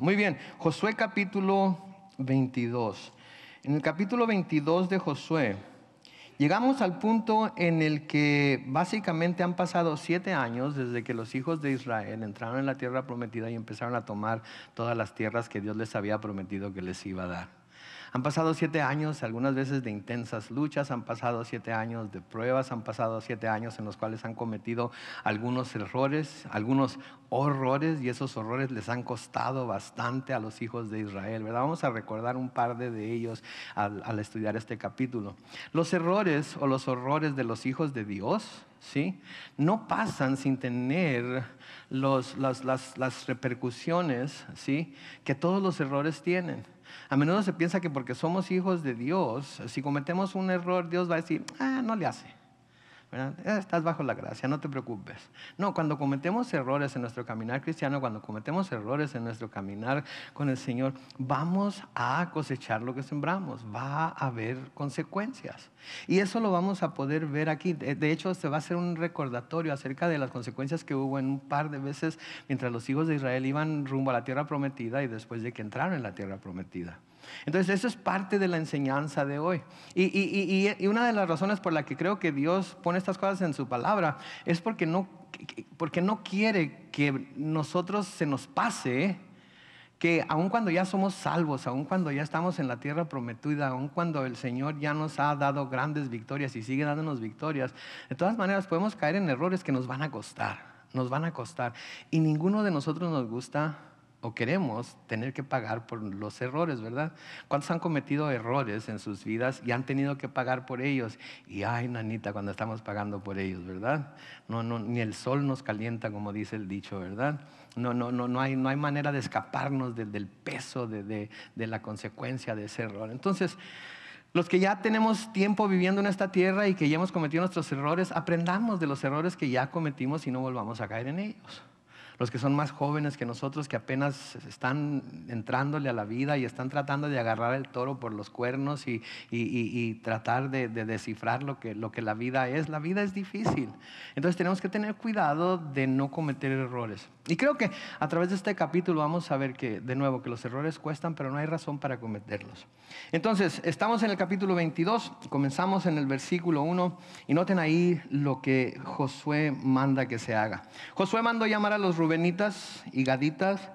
Muy bien, Josué capítulo 22. En el capítulo 22 de Josué, llegamos al punto en el que básicamente han pasado 7 años desde que los hijos de Israel entraron en la tierra prometida y empezaron a tomar todas las tierras que Dios les había prometido que les iba a dar. Han pasado 7 años, algunas veces de intensas luchas, han pasado 7 años de pruebas, han pasado 7 años en los cuales han cometido algunos errores, algunos horrores, y esos horrores les han costado bastante a los hijos de Israel, ¿verdad? Vamos a recordar un par de ellos al estudiar este capítulo. Los errores o los horrores de los hijos de Dios, ¿sí?, no pasan sin tener las repercusiones, ¿sí?, que todos los errores tienen. A menudo se piensa que porque somos hijos de Dios, si cometemos un error, Dios va a decir, no le hace, ¿verdad? Estás bajo la gracia, no te preocupes. No, cuando cometemos errores en nuestro caminar cristiano, cuando cometemos errores en nuestro caminar con el Señor, vamos a cosechar lo que sembramos, va a haber consecuencias. Y eso lo vamos a poder ver aquí. De hecho, se va a hacer un recordatorio acerca de las consecuencias que hubo en un par de veces mientras los hijos de Israel iban rumbo a la tierra prometida y después de que entraron en la tierra prometida. Entonces eso es parte de la enseñanza de hoy. Y una de las razones por la que creo que Dios pone estas cosas en su palabra es porque no quiere que nosotros se nos pase que aun cuando ya somos salvos, aun cuando ya estamos en la tierra prometida, aun cuando el Señor ya nos ha dado grandes victorias y sigue dándonos victorias, de todas maneras podemos caer en errores que nos van a costar, y ninguno de nosotros nos gusta o queremos tener que pagar por los errores, ¿verdad? ¿Cuántos han cometido errores en sus vidas y han tenido que pagar por ellos? Y ay, nanita, cuando estamos pagando por ellos, ¿verdad? No, ni el sol nos calienta, como dice el dicho, ¿verdad? No hay manera de escaparnos del peso de la consecuencia de ese error. Entonces, los que ya tenemos tiempo viviendo en esta tierra y que ya hemos cometido nuestros errores, aprendamos de los errores que ya cometimos y no volvamos a caer en ellos. Los que son más jóvenes que nosotros, que apenas están entrándole a la vida y están tratando de agarrar el toro por los cuernos y tratar de descifrar lo que la vida es difícil. Entonces tenemos que tener cuidado de no cometer errores. Y creo que a través de este capítulo vamos a ver que, de nuevo, que los errores cuestan, pero no hay razón para cometerlos. Entonces, estamos en el capítulo 22, comenzamos en el versículo 1, y noten ahí lo que Josué manda que se haga. Josué mandó llamar a los rubenitas y gaditas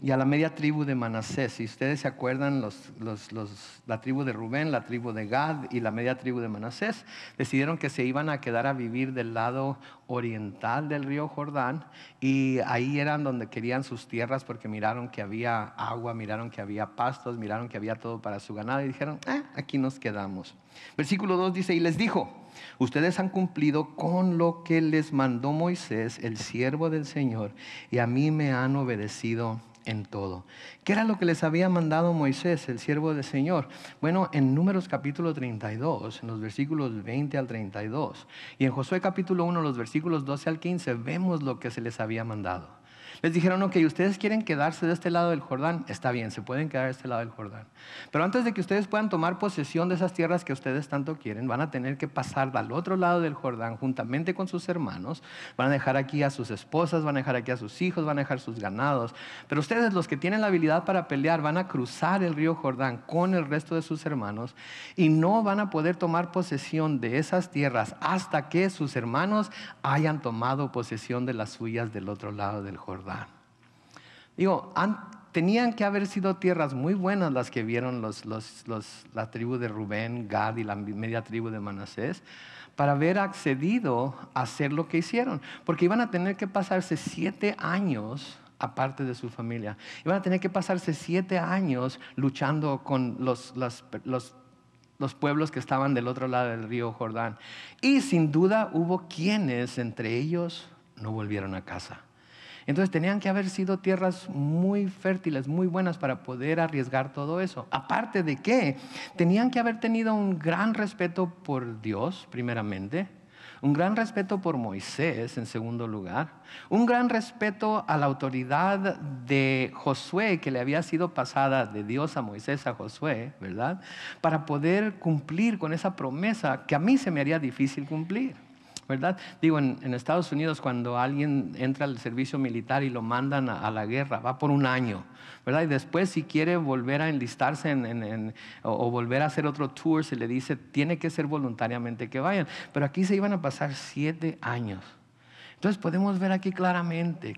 y a la media tribu de Manasés. Si ustedes se acuerdan, la tribu de Rubén, la tribu de Gad y la media tribu de Manasés decidieron que se iban a quedar a vivir del lado oriental del río Jordán, y ahí eran donde querían sus tierras porque miraron que había agua, miraron que había pastos, miraron que había todo para su ganado y dijeron, aquí nos quedamos. Versículo 2 dice, y les dijo, ustedes han cumplido con lo que les mandó Moisés, el siervo del Señor, y a mí me han obedecido en todo. ¿Qué era lo que les había mandado Moisés, el siervo del Señor? Bueno, en Números capítulo 32, en los versículos 20 al 32, y en Josué capítulo 1, los versículos 12 al 15, vemos lo que se les había mandado. Les dijeron, ok, ustedes quieren quedarse de este lado del Jordán, está bien, se pueden quedar de este lado del Jordán. Pero antes de que ustedes puedan tomar posesión de esas tierras que ustedes tanto quieren, van a tener que pasar al otro lado del Jordán juntamente con sus hermanos. Van a dejar aquí a sus esposas, van a dejar aquí a sus hijos, van a dejar sus ganados. Pero ustedes, los que tienen la habilidad para pelear, van a cruzar el río Jordán con el resto de sus hermanos y no van a poder tomar posesión de esas tierras hasta que sus hermanos hayan tomado posesión de las suyas del otro lado del Jordán. Digo, tenían que haber sido tierras muy buenas las que vieron la tribu de Rubén, Gad y la media tribu de Manasés para haber accedido a hacer lo que hicieron, porque iban a tener que pasarse 7 años aparte de su familia, iban a tener que pasarse 7 años luchando con los pueblos que estaban del otro lado del río Jordán, y sin duda hubo quienes entre ellos no volvieron a casa. Entonces tenían que haber sido tierras muy fértiles, muy buenas para poder arriesgar todo eso. Aparte de que tenían que haber tenido un gran respeto por Dios, primeramente, un gran respeto por Moisés, en segundo lugar, un gran respeto a la autoridad de Josué, que le había sido pasada de Dios a Moisés a Josué, ¿verdad? Para poder cumplir con esa promesa que a mí se me haría difícil cumplir. ¿verdad? Digo, en Estados Unidos cuando alguien entra al servicio militar y lo mandan a la guerra, va por un año, ¿verdad? Y después si quiere volver a enlistarse o volver a hacer otro tour, se le dice, tiene que ser voluntariamente que vayan. Pero aquí se iban a pasar 7 años. Entonces podemos ver aquí claramente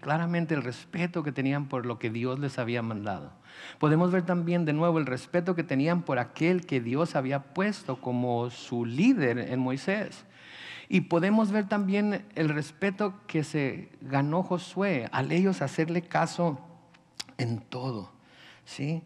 el respeto que tenían por lo que Dios les había mandado. Podemos ver también de nuevo el respeto que tenían por aquel que Dios había puesto como su líder en Moisés. Y podemos ver también el respeto que se ganó Josué al ellos hacerle caso en todo, ¿sí?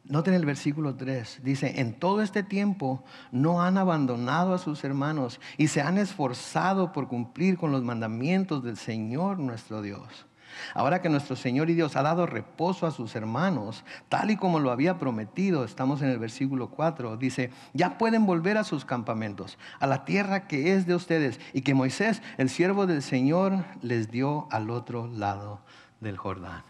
Noten el versículo 3, dice, en todo este tiempo no han abandonado a sus hermanos y se han esforzado por cumplir con los mandamientos del Señor nuestro Dios. Ahora que nuestro Señor y Dios ha dado reposo a sus hermanos, tal y como lo había prometido, estamos en el versículo 4, dice, ya pueden volver a sus campamentos, a la tierra que es de ustedes y que Moisés, el siervo del Señor, les dio al otro lado del Jordán.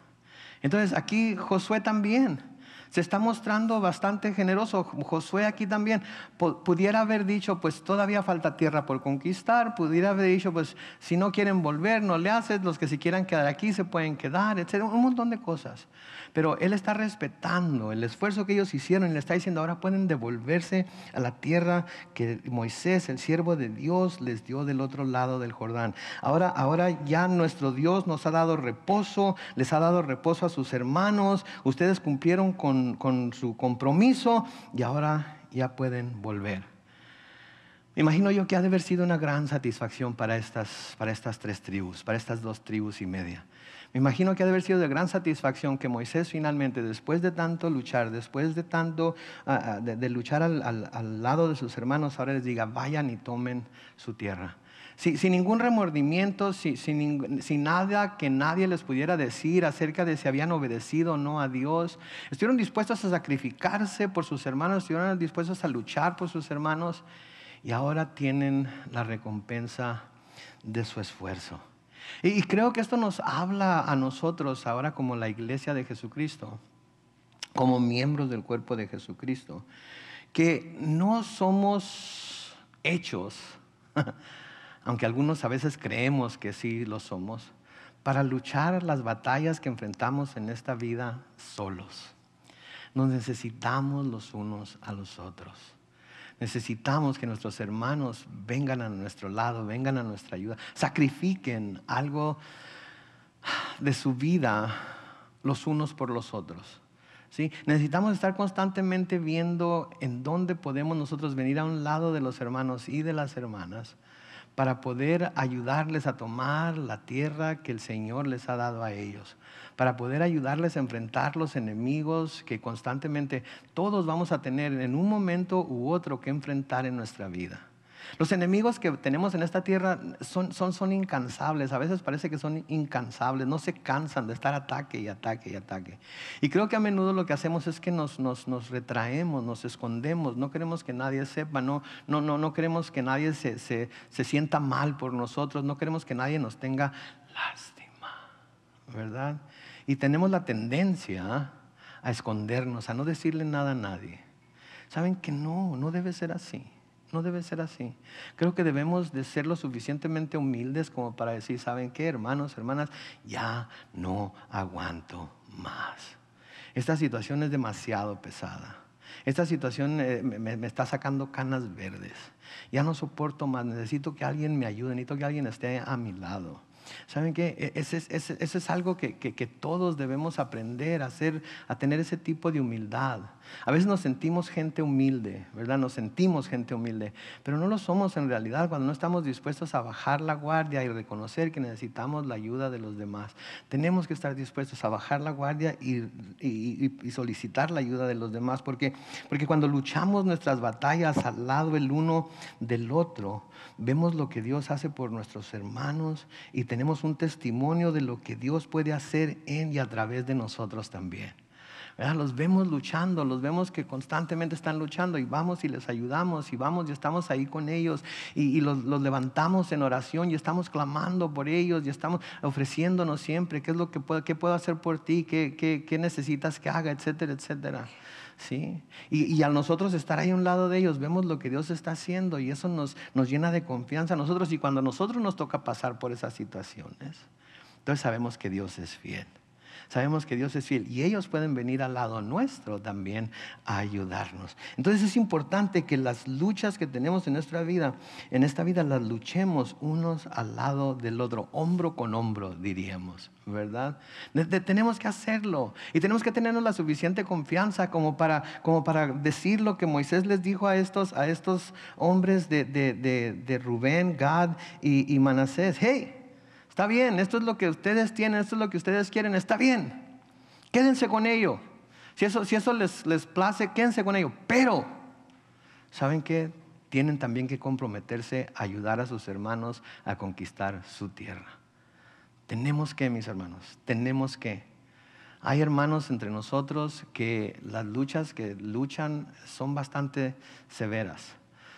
Entonces aquí Josué también se está mostrando bastante generoso. Josué aquí también pudiera haber dicho, pues todavía falta tierra por conquistar. Pudiera haber dicho, pues si no quieren volver, no le haces. Los que se quieran quedar aquí se pueden quedar, etc. Un montón de cosas. Pero él está respetando el esfuerzo que ellos hicieron y le está diciendo, ahora pueden devolverse a la tierra que Moisés, el siervo de Dios, les dio del otro lado del Jordán. Ahora ya nuestro Dios nos ha dado reposo, les ha dado reposo a sus hermanos. Ustedes cumplieron con su compromiso y ahora ya pueden volver. Me imagino yo que ha de haber sido una gran satisfacción para estas 3 tribus, para estas 2 tribus y media. Me imagino que ha de haber sido de gran satisfacción que Moisés finalmente, después de tanto luchar, después de tanto de luchar al lado de sus hermanos, ahora les diga, vayan y tomen su tierra. Sin ningún remordimiento, sin nada que nadie les pudiera decir acerca de si habían obedecido o no a Dios. Estuvieron dispuestos a sacrificarse por sus hermanos, estuvieron dispuestos a luchar por sus hermanos y ahora tienen la recompensa de su esfuerzo. Y creo que esto nos habla a nosotros ahora como la iglesia de Jesucristo, como miembros del cuerpo de Jesucristo, que no somos hechos, aunque algunos a veces creemos que sí lo somos, para luchar las batallas que enfrentamos en esta vida solos. Nos necesitamos los unos a los otros. Necesitamos que nuestros hermanos vengan a nuestro lado, vengan a nuestra ayuda, sacrifiquen algo de su vida los unos por los otros. ¿Sí? Necesitamos estar constantemente viendo en dónde podemos nosotros venir a un lado de los hermanos y de las hermanas para poder ayudarles a tomar la tierra que el Señor les ha dado a ellos, para poder ayudarles a enfrentar los enemigos que constantemente todos vamos a tener en un momento u otro que enfrentar en nuestra vida. Los enemigos que tenemos en esta tierra son incansables. A veces parece que son incansables, no se cansan de estar ataque y ataque y ataque. Y creo que a menudo lo que hacemos es que nos retraemos, nos escondemos, no queremos que nadie sepa, no queremos que nadie se sienta mal por nosotros, no queremos que nadie nos tenga lástima, ¿verdad? Y tenemos la tendencia a escondernos, a no decirle nada a nadie. ¿Saben que no debe ser así? No debe ser así. Creo que debemos de ser lo suficientemente humildes como para decir, ¿saben qué, hermanos, hermanas? Ya no aguanto más. Esta situación es demasiado pesada. Esta situación me está sacando canas verdes. Ya no soporto más. Necesito que alguien me ayude. Necesito que alguien esté a mi lado. ¿Saben qué? Ese es algo que todos debemos aprender a hacer, a tener ese tipo de humildad. A veces nos sentimos gente humilde, ¿verdad? Nos sentimos gente humilde, pero no lo somos en realidad cuando no estamos dispuestos a bajar la guardia y reconocer que necesitamos la ayuda de los demás. Tenemos que estar dispuestos a bajar la guardia y solicitar la ayuda de los demás, porque cuando luchamos nuestras batallas al lado el uno del otro, vemos lo que Dios hace por nuestros hermanos y tenemos un testimonio de lo que Dios puede hacer en y a través de nosotros también. ¿verdad? Los vemos luchando, los vemos que constantemente están luchando y vamos y les ayudamos y vamos y estamos ahí con ellos y los levantamos en oración y estamos clamando por ellos y estamos ofreciéndonos siempre qué puedo hacer por ti, qué necesitas que haga, etcétera, etcétera. ¿Sí? Y al nosotros estar ahí a un lado de ellos, vemos lo que Dios está haciendo y eso nos llena de confianza a nosotros. Y cuando a nosotros nos toca pasar por esas situaciones, entonces sabemos que Dios es fiel. Sabemos que Dios es fiel y ellos pueden venir al lado nuestro también a ayudarnos. Entonces es importante que las luchas que tenemos en nuestra vida, en esta vida, las luchemos unos al lado del otro, hombro con hombro, diríamos, ¿verdad? Tenemos que hacerlo y tenemos que tenernos la suficiente confianza como para decir lo que Moisés les dijo a estos hombres de Rubén, Gad y Manasés. Hey, está bien, esto es lo que ustedes tienen, esto es lo que ustedes quieren, está bien. Quédense con ello. Si eso les place, quédense con ello. Pero, ¿saben qué? Tienen también que comprometerse a ayudar a sus hermanos a conquistar su tierra. Tenemos que, mis hermanos, tenemos que. Hay hermanos entre nosotros que las luchas que luchan son bastante severas,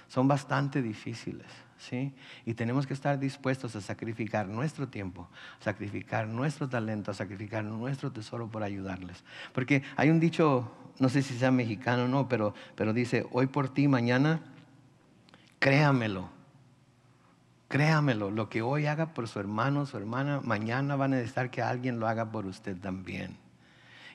son bastante difíciles. ¿Sí? Y tenemos que estar dispuestos a sacrificar nuestro tiempo, a sacrificar nuestro talento, a sacrificar nuestro tesoro por ayudarles. Porque hay un dicho, no sé si sea mexicano o no, pero dice, hoy por ti, mañana, créamelo. Créamelo, lo que hoy haga por su hermano, su hermana, mañana va a necesitar que alguien lo haga por usted también.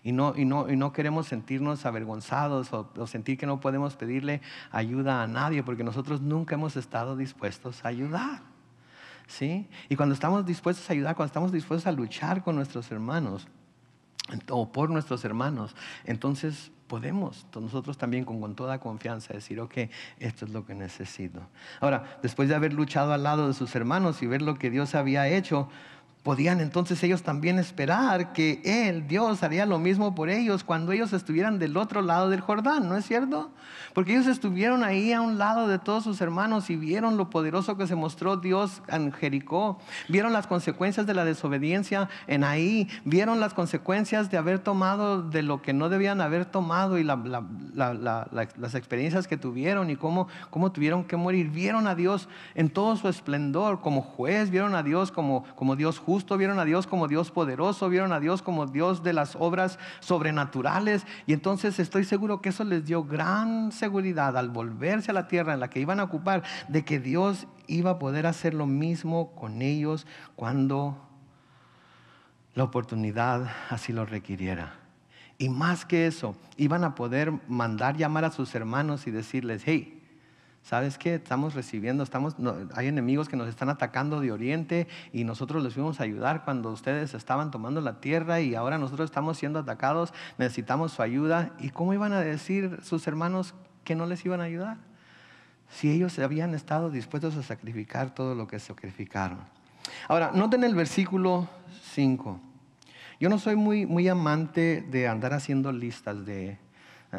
Y no queremos sentirnos avergonzados o sentir que no podemos pedirle ayuda a nadie porque nosotros nunca hemos estado dispuestos a ayudar. ¿Sí? Y cuando estamos dispuestos a ayudar, cuando estamos dispuestos a luchar con nuestros hermanos o por nuestros hermanos, entonces podemos nosotros también con toda confianza decir, ok, esto es lo que necesito. Ahora, después de haber luchado al lado de sus hermanos y ver lo que Dios había hecho, podían entonces ellos también esperar que Dios, haría lo mismo por ellos cuando ellos estuvieran del otro lado del Jordán, ¿no es cierto? Porque ellos estuvieron ahí a un lado de todos sus hermanos y vieron lo poderoso que se mostró Dios en Jericó, vieron las consecuencias de la desobediencia en Ahí, vieron las consecuencias de haber tomado de lo que no debían haber tomado y las experiencias que tuvieron y cómo tuvieron que morir. Vieron a Dios en todo su esplendor como juez, vieron a Dios como Dios justo, vieron a Dios como Dios poderoso, vieron a Dios como Dios de las obras sobrenaturales. Y entonces estoy seguro que eso les dio gran seguridad al volverse a la tierra en la que iban a ocupar, de que Dios iba a poder hacer lo mismo con ellos cuando la oportunidad así lo requiriera. Y más que eso, iban a poder mandar llamar a sus hermanos y decirles, hey, ¿sabes qué? Hay enemigos que nos están atacando de oriente y nosotros les fuimos a ayudar cuando ustedes estaban tomando la tierra y ahora nosotros estamos siendo atacados, necesitamos su ayuda. ¿Y cómo iban a decir sus hermanos que no les iban a ayudar? Si ellos habían estado dispuestos a sacrificar todo lo que sacrificaron. Ahora, noten el versículo 5. Yo no soy muy amante de andar haciendo listas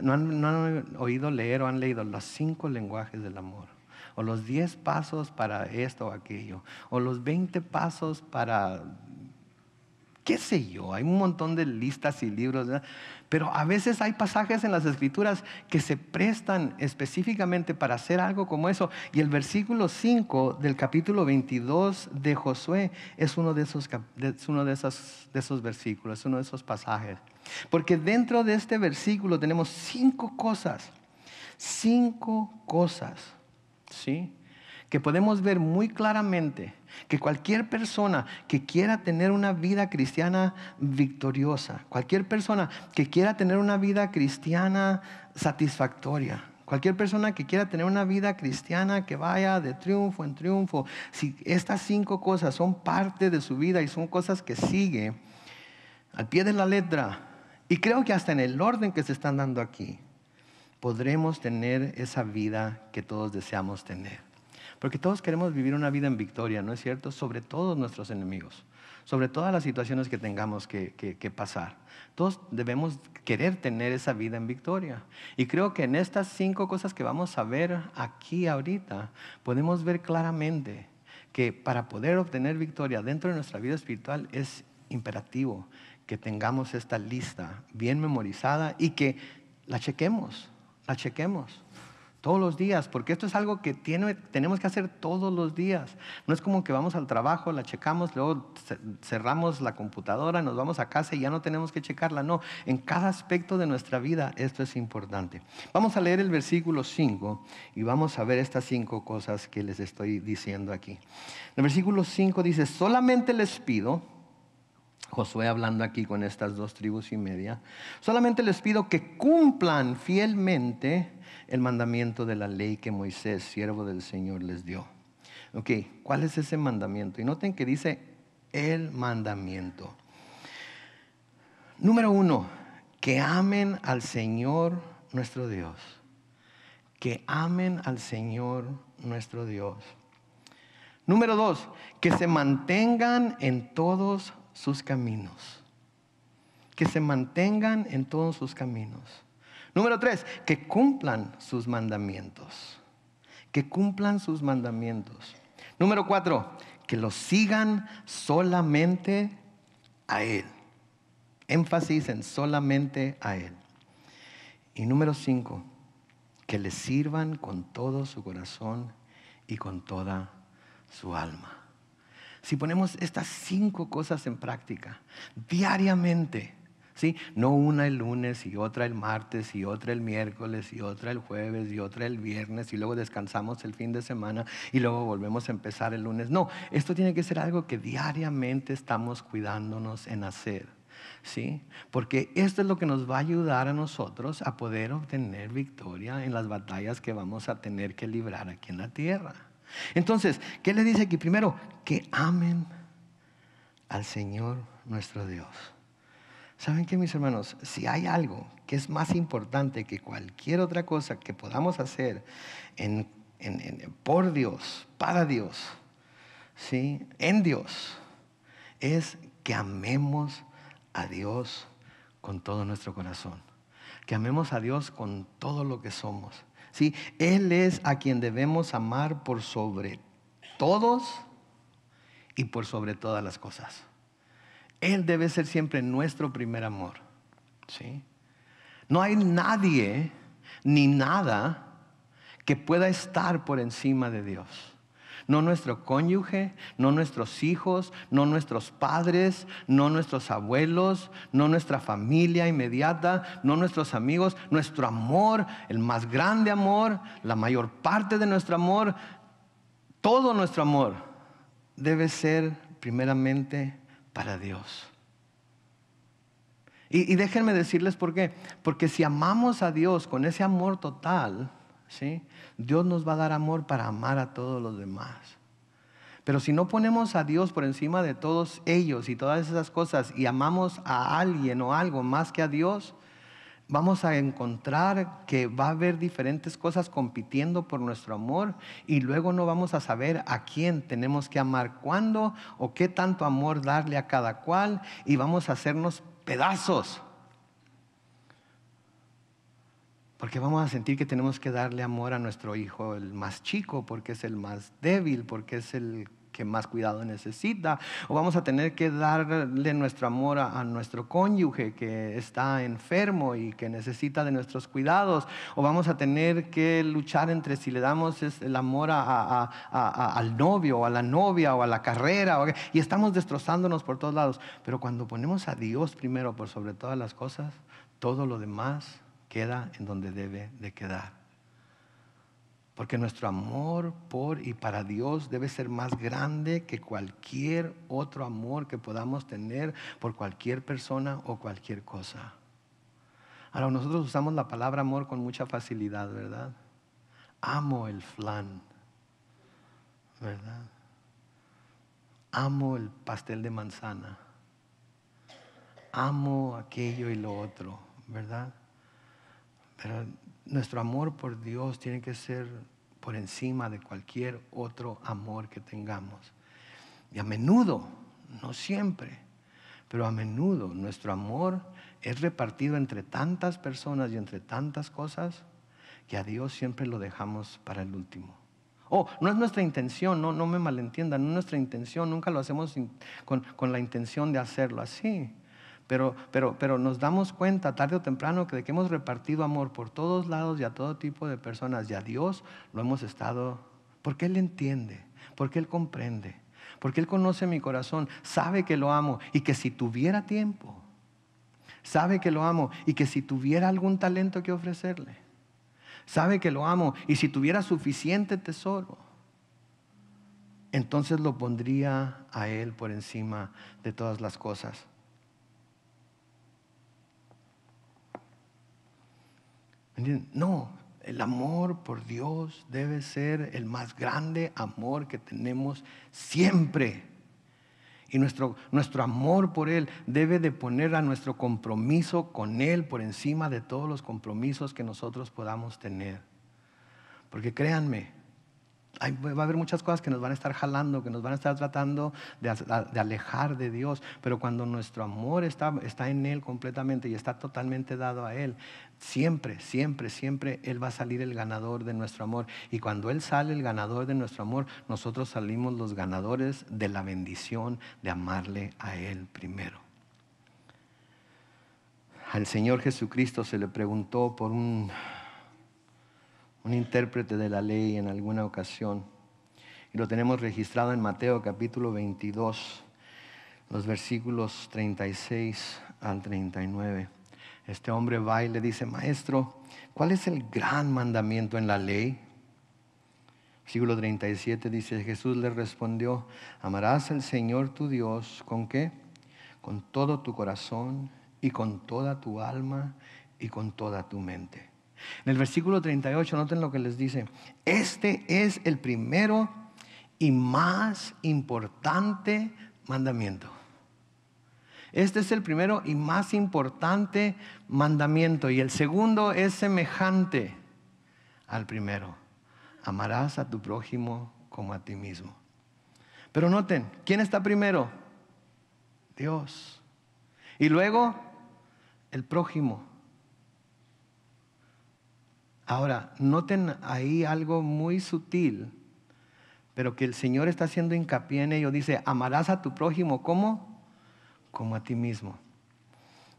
¿No han oído leer o han leído los 5 lenguajes del amor? O los 10 pasos para esto o aquello. O los 20 pasos para, qué sé yo, hay un montón de listas y libros, ¿verdad? Pero a veces hay pasajes en las Escrituras que se prestan específicamente para hacer algo como eso. Y el versículo 5 del capítulo 22 de Josué es uno de esos versículos, es uno de esos pasajes. Porque dentro de este versículo tenemos 5 cosas, ¿sí? Que podemos ver muy claramente que cualquier persona que quiera tener una vida cristiana victoriosa, cualquier persona que quiera tener una vida cristiana satisfactoria, cualquier persona que quiera tener una vida cristiana que vaya de triunfo en triunfo, si estas 5 cosas son parte de su vida y son cosas que sigue al pie de la letra, y creo que hasta en el orden que se están dando aquí, podremos tener esa vida que todos deseamos tener. Porque todos queremos vivir una vida en victoria, ¿no es cierto? Sobre todos nuestros enemigos, sobre todas las situaciones que tengamos que pasar. Todos debemos querer tener esa vida en victoria. Y creo que en estas 5 cosas que vamos a ver aquí ahorita, podemos ver claramente que para poder obtener victoria dentro de nuestra vida espiritual es imperativo que tengamos esta lista bien memorizada y que la chequemos todos los días, porque esto es algo que tenemos que hacer todos los días. No es como que vamos al trabajo, la checamos, luego cerramos la computadora, nos vamos a casa y ya no tenemos que checarla. No, en cada aspecto de nuestra vida esto es importante. Vamos a leer el versículo 5 y vamos a ver estas 5 cosas que les estoy diciendo aquí. El versículo 5 dice: solamente les pido, Josué hablando aquí con estas 2 tribus y media, solamente les pido que cumplan fielmente el mandamiento de la ley que Moisés, siervo del Señor, les dio. Ok, ¿cuál es ese mandamiento? Y noten que dice el mandamiento. Número 1, que amen al Señor nuestro Dios. Que amen al Señor nuestro Dios. Número 2, que se mantengan en todos sus caminos. Que se mantengan en todos sus caminos. Número 3, que cumplan sus mandamientos. Que cumplan sus mandamientos. Número 4, que los sigan solamente a Él. Énfasis en solamente a Él. Y número 5, que le sirvan con todo su corazón y con toda su alma. Si ponemos estas 5 cosas en práctica diariamente, ¿sí? No una el lunes y otra el martes y otra el miércoles y otra el jueves y otra el viernes y luego descansamos el fin de semana y luego volvemos a empezar el lunes. No, esto tiene que ser algo que diariamente estamos cuidándonos en hacer, ¿sí? Porque esto es lo que nos va a ayudar a nosotros a poder obtener victoria en las batallas que vamos a tener que librar aquí en la tierra. Entonces, ¿qué le dice aquí? Primero, que amen al Señor nuestro Dios. ¿Saben qué, mis hermanos? Si hay algo que es más importante que cualquier otra cosa que podamos hacer por Dios, para Dios, ¿sí? En Dios, es que amemos a Dios con todo nuestro corazón. Que amemos a Dios con todo lo que somos. ¿Sí? Él es a quien debemos amar por sobre todos y por sobre todas las cosas. Él debe ser siempre nuestro primer amor, ¿sí? No hay nadie ni nada que pueda estar por encima de Dios. No nuestro cónyuge, no nuestros hijos, no nuestros padres, no nuestros abuelos, no nuestra familia inmediata, no nuestros amigos. Nuestro amor, el más grande amor, la mayor parte de nuestro amor, todo nuestro amor debe ser primeramente para Dios. Y déjenme decirles por qué. Porque si amamos a Dios con ese amor total, ¿sí? Dios nos va a dar amor para amar a todos los demás. Pero si no ponemos a Dios por encima de todos ellos y todas esas cosas y amamos a alguien o algo más que a Dios, vamos a encontrar que va a haber diferentes cosas compitiendo por nuestro amor y luego no vamos a saber a quién tenemos que amar cuándo o qué tanto amor darle a cada cual y vamos a hacernos pedazos. Porque vamos a sentir que tenemos que darle amor a nuestro hijo, el más chico, porque es el más débil, porque es el que más cuidado necesita. O vamos a tener que darle nuestro amor a nuestro cónyuge que está enfermo y que necesita de nuestros cuidados. O vamos a tener que luchar entre si le damos el amor al novio o a la novia o a la carrera. Y estamos destrozándonos por todos lados. Pero cuando ponemos a Dios primero por sobre todas las cosas, todo lo demás queda en donde debe de quedar. Porque nuestro amor por y para Dios debe ser más grande que cualquier otro amor que podamos tener por cualquier persona o cualquier cosa. Ahora, nosotros usamos la palabra amor con mucha facilidad, ¿verdad? Amo el flan, ¿verdad? Amo el pastel de manzana. Amo aquello y lo otro, ¿verdad? Pero nuestro amor por Dios tiene que ser por encima de cualquier otro amor que tengamos. Y a menudo, no siempre, pero a menudo nuestro amor es repartido entre tantas personas y entre tantas cosas que a Dios siempre lo dejamos para el último. No es nuestra intención, no me malentiendan, no es nuestra intención, nunca lo hacemos con la intención de hacerlo así. Pero nos damos cuenta tarde o temprano que de que hemos repartido amor por todos lados y a todo tipo de personas y a Dios lo hemos estado, porque Él entiende, porque Él comprende, porque Él conoce mi corazón, sabe que lo amo y que si tuviera tiempo, sabe que lo amo y que si tuviera algún talento que ofrecerle, sabe que lo amo y si tuviera suficiente tesoro, entonces lo pondría a Él por encima de todas las cosas. ¿Entienden? No, el amor por Dios debe ser el más grande amor que tenemos siempre. Y nuestro amor por Él debe de poner a nuestro compromiso con Él por encima de todos los compromisos que nosotros podamos tener. Porque créanme, va a haber muchas cosas que nos van a estar jalando, que nos van a estar tratando de alejar de Dios. Pero cuando nuestro amor está en Él completamente y está totalmente dado a Él, siempre, siempre, siempre Él va a salir el ganador de nuestro amor. Y cuando Él sale el ganador de nuestro amor, nosotros salimos los ganadores de la bendición de amarle a Él primero. Al Señor Jesucristo se le preguntó por un intérprete de la ley en alguna ocasión. Y lo tenemos registrado en Mateo capítulo 22, los versículos 36 al 39. Este hombre va y le dice: Maestro, ¿cuál es el gran mandamiento en la ley? Versículo 37 dice: Jesús le respondió: amarás al Señor tu Dios, ¿con qué? Con todo tu corazón y con toda tu alma y con toda tu mente. En el versículo 38, noten lo que les dice: este es el primero y más importante mandamiento. Este es el primero y más importante mandamiento. Y el segundo es semejante al primero: amarás a tu prójimo como a ti mismo. Pero noten, ¿quién está primero? Dios. Y luego, el prójimo. Ahora, noten ahí algo muy sutil, pero que el Señor está haciendo hincapié en ello. Dice: amarás a tu prójimo, ¿cómo? Como a ti mismo.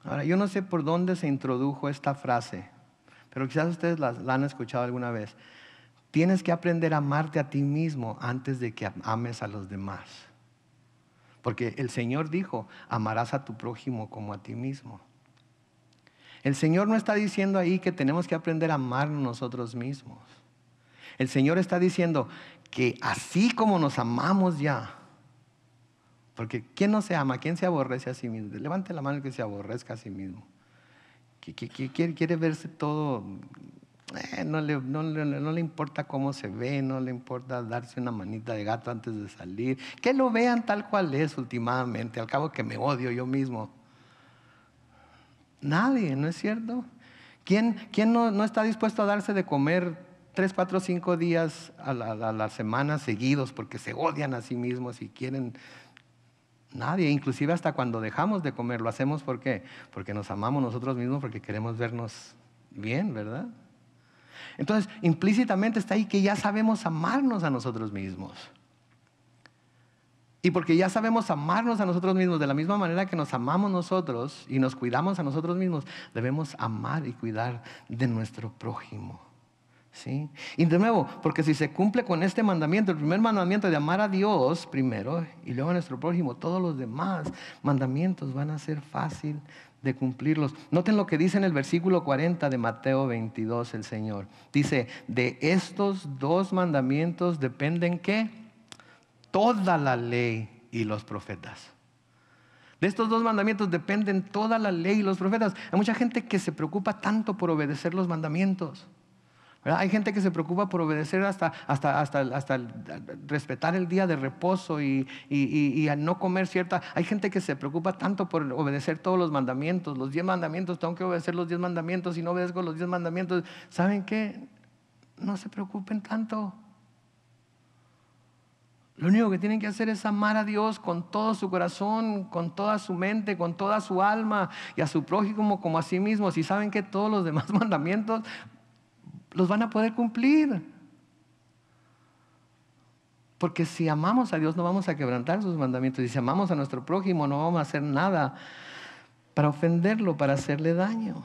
Ahora, yo no sé por dónde se introdujo esta frase, pero quizás ustedes la han escuchado alguna vez. Tienes que aprender a amarte a ti mismo antes de que ames a los demás. Porque el Señor dijo: amarás a tu prójimo como a ti mismo. El Señor no está diciendo ahí que tenemos que aprender a amarnos nosotros mismos. El Señor está diciendo que así como nos amamos ya, porque ¿quién no se ama? ¿Quién se aborrece a sí mismo? Levante la mano el que se aborrezca a sí mismo. Que quiere verse todo, no le importa cómo se ve, no le importa darse una manita de gato antes de salir. Que lo vean tal cual es últimamente, al cabo que me odio yo mismo. Nadie, ¿no es cierto? ¿Quién no está dispuesto a darse de comer 3, 4, 5 días a la semana seguidos porque se odian a sí mismos y quieren? Nadie, inclusive hasta cuando dejamos de comer, lo hacemos ¿por qué? Porque nos amamos nosotros mismos, porque queremos vernos bien, ¿verdad? Entonces, implícitamente está ahí que ya sabemos amarnos a nosotros mismos. Y porque ya sabemos amarnos a nosotros mismos de la misma manera que nos amamos nosotros y nos cuidamos a nosotros mismos, debemos amar y cuidar de nuestro prójimo. ¿Sí? Y de nuevo, porque si se cumple con este mandamiento, el primer mandamiento de amar a Dios primero y luego a nuestro prójimo, todos los demás mandamientos van a ser fácil de cumplirlos. Noten lo que dice en el versículo 40 de Mateo 22 el Señor. Dice: de estos 2 mandamientos dependen ¿qué? Toda la ley y los profetas. De estos 2 mandamientos dependen toda la ley y los profetas. Hay mucha gente que se preocupa tanto por obedecer los mandamientos, ¿verdad? Hay gente que se preocupa por obedecer hasta respetar el día de reposo y a no comer cierta. Hay gente que se preocupa tanto por obedecer todos los mandamientos. Los 10 mandamientos, tengo que obedecer los 10 mandamientos. Si no obedezco los 10 mandamientos, ¿saben qué? No se preocupen tanto. Lo único que tienen que hacer es amar a Dios con todo su corazón, con toda su mente, con toda su alma, y a su prójimo como a sí mismos. Y saben que todos los demás mandamientos los van a poder cumplir. Porque si amamos a Dios no vamos a quebrantar sus mandamientos. Y si amamos a nuestro prójimo no vamos a hacer nada para ofenderlo, para hacerle daño.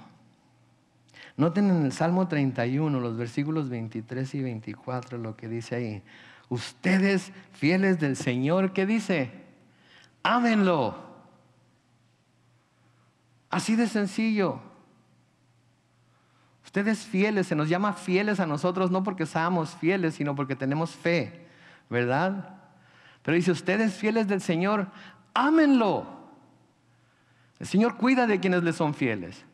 Noten en el Salmo 31, los versículos 23 y 24, lo que dice ahí. Ustedes, fieles del Señor, ¿qué dice? Ámenlo. Así de sencillo. Ustedes fieles, se nos llama fieles a nosotros no porque seamos fieles, sino porque tenemos fe, ¿verdad? Pero dice, ustedes fieles del Señor, ámenlo. El Señor cuida de quienes le son fieles,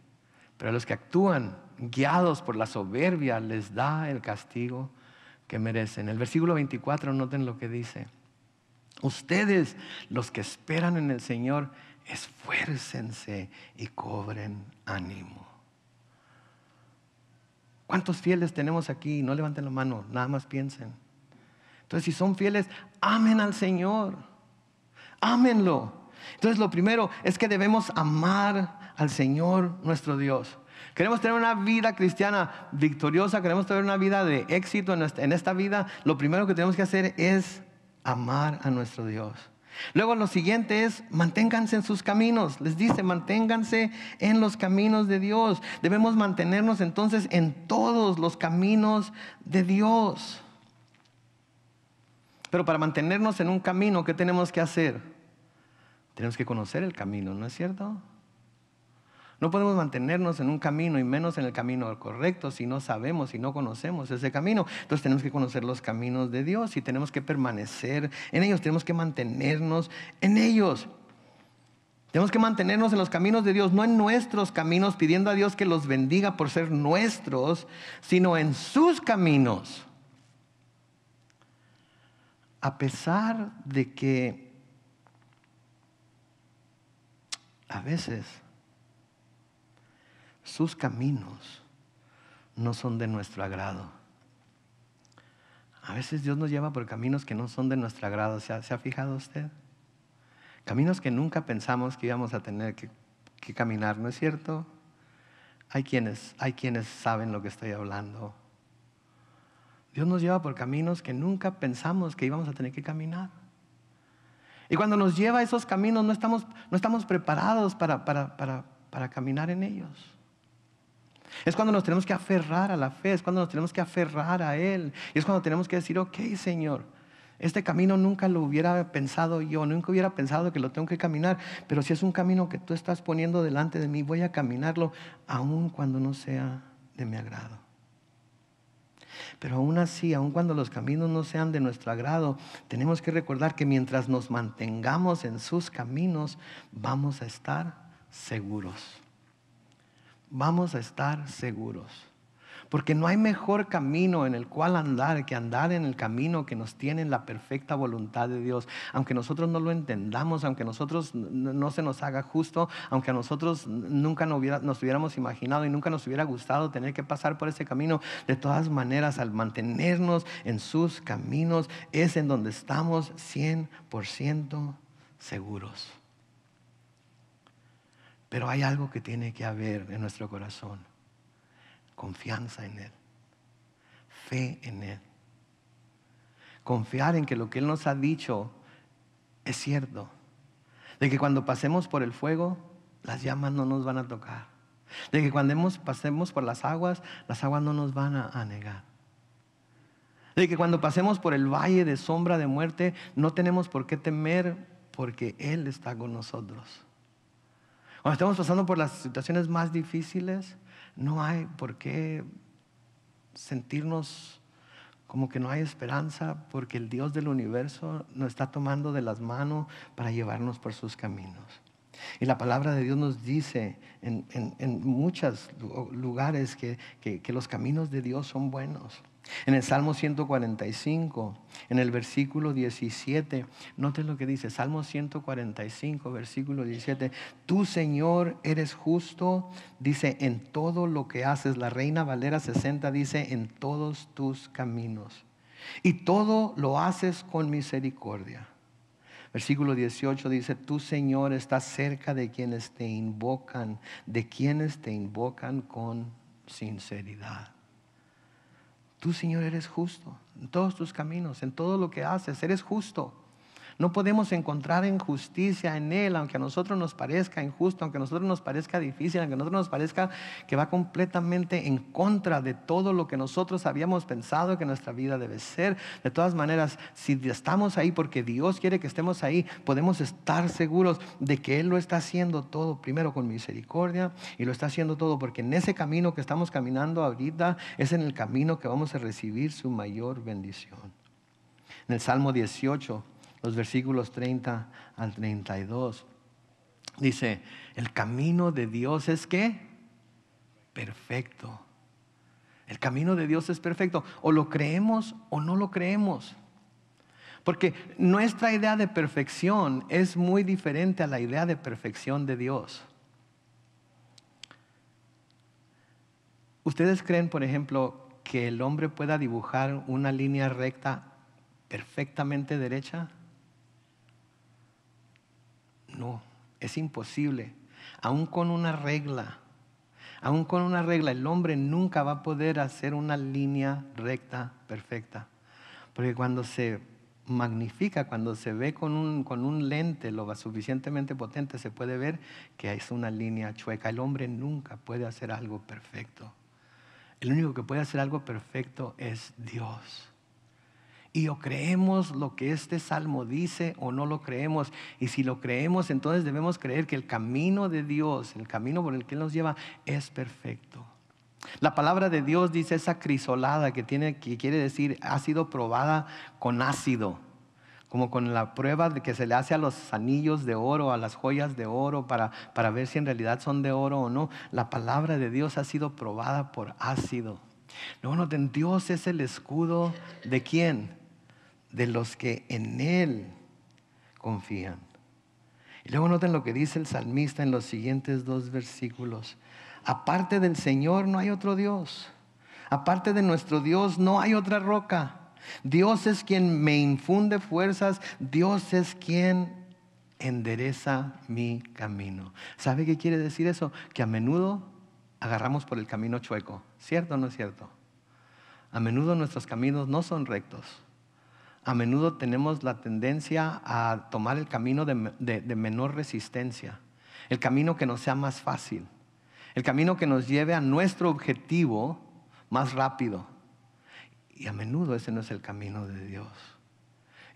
pero a los que actúan guiados por la soberbia les da el castigo que merecen. El versículo 24, noten lo que dice. Ustedes, los que esperan en el Señor, esfuércense y cobren ánimo. ¿Cuántos fieles tenemos aquí? No levanten la mano, nada más piensen. Entonces, si son fieles, amen al Señor. Ámenlo. Entonces, lo primero es que debemos amar al Señor nuestro Dios. Queremos tener una vida cristiana victoriosa, queremos tener una vida de éxito en esta vida. Lo primero que tenemos que hacer es amar a nuestro Dios. Luego lo siguiente es, manténganse en sus caminos. Les dice, manténganse en los caminos de Dios. Debemos mantenernos entonces en todos los caminos de Dios. Pero para mantenernos en un camino, ¿qué tenemos que hacer? Tenemos que conocer el camino, ¿no es cierto? No podemos mantenernos en un camino y menos en el camino correcto si no sabemos, si no conocemos ese camino. Entonces tenemos que conocer los caminos de Dios y tenemos que permanecer en ellos, tenemos que mantenernos en ellos. Tenemos que mantenernos en los caminos de Dios, no en nuestros caminos pidiendo a Dios que los bendiga por ser nuestros, sino en sus caminos. A pesar de que a veces sus caminos no son de nuestro agrado. A veces Dios nos lleva por caminos que no son de nuestro agrado. ¿Se ha fijado usted? Caminos que nunca pensamos que íbamos a tener que caminar, ¿no es cierto? Hay quienes saben lo que estoy hablando. Dios nos lleva por caminos que nunca pensamos que íbamos a tener que caminar. Y cuando nos lleva a esos caminos no estamos preparados para caminar en ellos. Es cuando nos tenemos que aferrar a la fe, es cuando nos tenemos que aferrar a Él. Y es cuando tenemos que decir, ok, Señor, este camino nunca lo hubiera pensado yo, nunca hubiera pensado que lo tengo que caminar, pero si es un camino que tú estás poniendo delante de mí, voy a caminarlo aun cuando no sea de mi agrado. Pero aún así, aun cuando los caminos no sean de nuestro agrado, tenemos que recordar que mientras nos mantengamos en sus caminos, vamos a estar seguros. Vamos a estar seguros. Porque no hay mejor camino en el cual andar que andar en el camino que nos tiene en la perfecta voluntad de Dios. Aunque nosotros no lo entendamos, aunque nosotros no se nos haga justo, aunque a nosotros nunca nos hubiéramos imaginado y nunca nos hubiera gustado tener que pasar por ese camino, de todas maneras, al mantenernos en sus caminos, es en donde estamos 100% seguros. Pero hay algo que tiene que haber en nuestro corazón. Confianza en Él. Fe en Él. Confiar en que lo que Él nos ha dicho es cierto. De que cuando pasemos por el fuego, las llamas no nos van a tocar. De que cuando pasemos por las aguas no nos van a anegar. De que cuando pasemos por el valle de sombra de muerte, no tenemos por qué temer porque Él está con nosotros. Cuando estamos pasando por las situaciones más difíciles, no hay por qué sentirnos como que no hay esperanza, porque el Dios del universo nos está tomando de las manos para llevarnos por sus caminos. Y la palabra de Dios nos dice en muchos lugares que los caminos de Dios son buenos. En el Salmo 145, en el versículo 17, noten lo que dice, Salmo 145, versículo 17, tú, Señor, eres justo, dice, en todo lo que haces. La Reina Valera 60 dice, en todos tus caminos. Y todo lo haces con misericordia. Versículo 18 dice, tú, Señor, estás cerca de quienes te invocan con sinceridad. Tú, Señor, eres justo en todos tus caminos, en todo lo que haces, eres justo. No podemos encontrar injusticia en Él, aunque a nosotros nos parezca injusto, aunque a nosotros nos parezca difícil, aunque a nosotros nos parezca que va completamente en contra de todo lo que nosotros habíamos pensado que nuestra vida debe ser. De todas maneras, si estamos ahí porque Dios quiere que estemos ahí, podemos estar seguros de que Él lo está haciendo todo primero con misericordia, y lo está haciendo todo porque en ese camino que estamos caminando ahorita es en el camino que vamos a recibir su mayor bendición. En el Salmo 18, los versículos 30 al 32, dice, el camino de Dios es ¿qué? Perfecto. El camino de Dios es perfecto. O lo creemos o no lo creemos. Porque nuestra idea de perfección es muy diferente a la idea de perfección de Dios. ¿Ustedes creen, por ejemplo, que el hombre pueda dibujar una línea recta perfectamente derecha? No, es imposible. Aún con una regla, el hombre nunca va a poder hacer una línea recta perfecta. Porque cuando se magnifica, cuando se ve con un lente lo suficientemente potente, se puede ver que es una línea chueca. El hombre nunca puede hacer algo perfecto. El único que puede hacer algo perfecto es Dios. Y o creemos lo que este salmo dice o no lo creemos. Y si lo creemos, entonces debemos creer que el camino de Dios, el camino por el que Él nos lleva, es perfecto. La palabra de Dios dice esa crisolada que quiere decir ha sido probada con ácido. Como con la prueba de que se le hace a los anillos de oro, a las joyas de oro, para ver si en realidad son de oro o no. La palabra de Dios ha sido probada por ácido. Luego noten, Dios es el escudo ¿de quién? De los que en Él confían. Y luego noten lo que dice el salmista en los siguientes 2 versículos. Aparte del Señor no hay otro Dios. Aparte de nuestro Dios no hay otra roca. Dios es quien me infunde fuerzas. Dios es quien endereza mi camino. ¿Sabe qué quiere decir eso? Que a menudo agarramos por el camino chueco. ¿Cierto o no es cierto? A menudo nuestros caminos no son rectos. A menudo tenemos la tendencia a tomar el camino de menor resistencia. El camino que nos sea más fácil. El camino que nos lleve a nuestro objetivo más rápido. Y a menudo ese no es el camino de Dios.